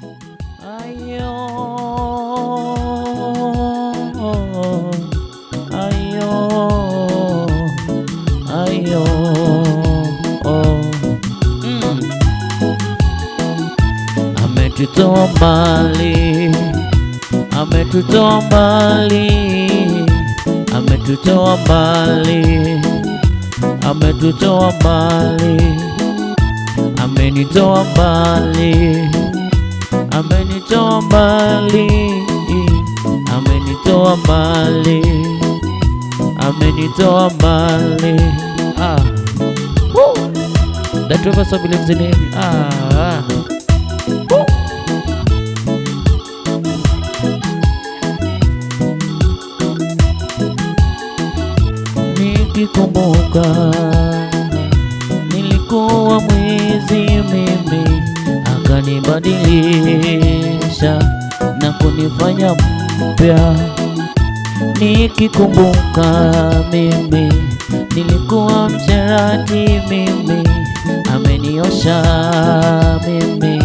Ayo, ayo, ayo, ametutoa mbali, ametutoa mbali, ametutoa mbali, ametutoa mbali, amenitoa mbali, amenitoa mbali, amenitoa mbali, amenitoa mbali. That whoever so believes in him. Nikikumbuka nilikuwa mwizi mimi, akanibadilisha na kunifanya mpya. Nikikumbuka mimi nilikuwa msherati mimi, ameniosha mimi,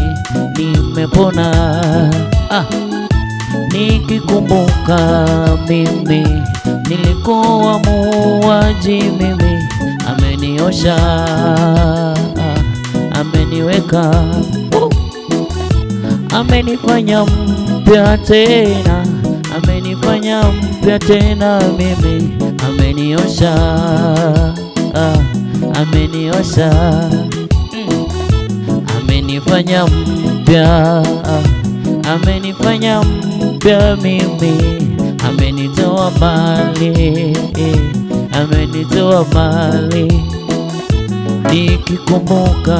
nimepona. Nikikumbuka mimi nilikuwa muuaji mimi, ameniosha, ameniweka, amenifanya mpya tena, amenifanya mpya tena mimi, ameniosha, ameniosha, amenifanya mpya, amenifanya mpya mimi, amenitoa mbali, amenitoa mbali. Nikikumbuka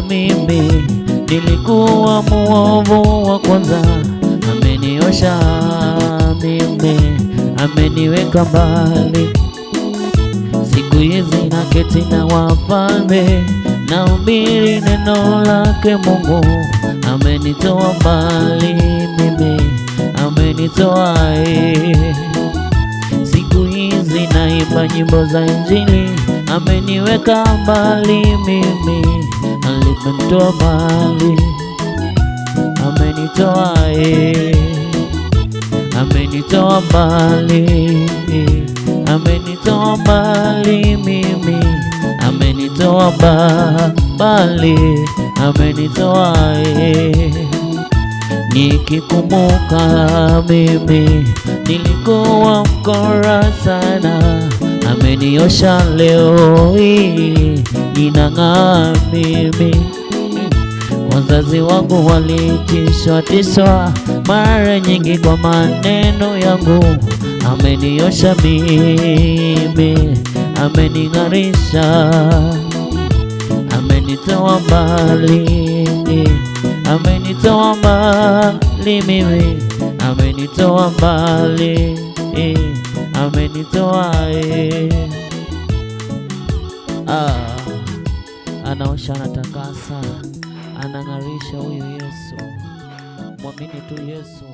mimi nilikuwa muovu wa kwanza, ameniosha mimi, ameniweka mbali. Siku hizi naketi na wafalme, nahubiri neno lake Mungu, amenitoa mbali mimi, amenitoa. Siku hizi naimba nyimbo za Injili, ameniweka mbali mimi, amenitoa mbali, amenitoa, amenitoa mbali, amenitoa mbali mimi, amenitoa mbali, amenitoa. Nikikumbuka mimi nilikuwa mkora sana, ameniosha leo hii ninang'aa mimi. Wazazi wangu walitishwa mara nyingi kwa maneno yangu, ameniosha mimi, amening'arisha, amenitoa mbali, amenitoa mbali mimi, amenitoa mbali, amenitoa. Anaosha, anatakasa, anang'arisha huyu Yesu. Mwamini tu Yesu.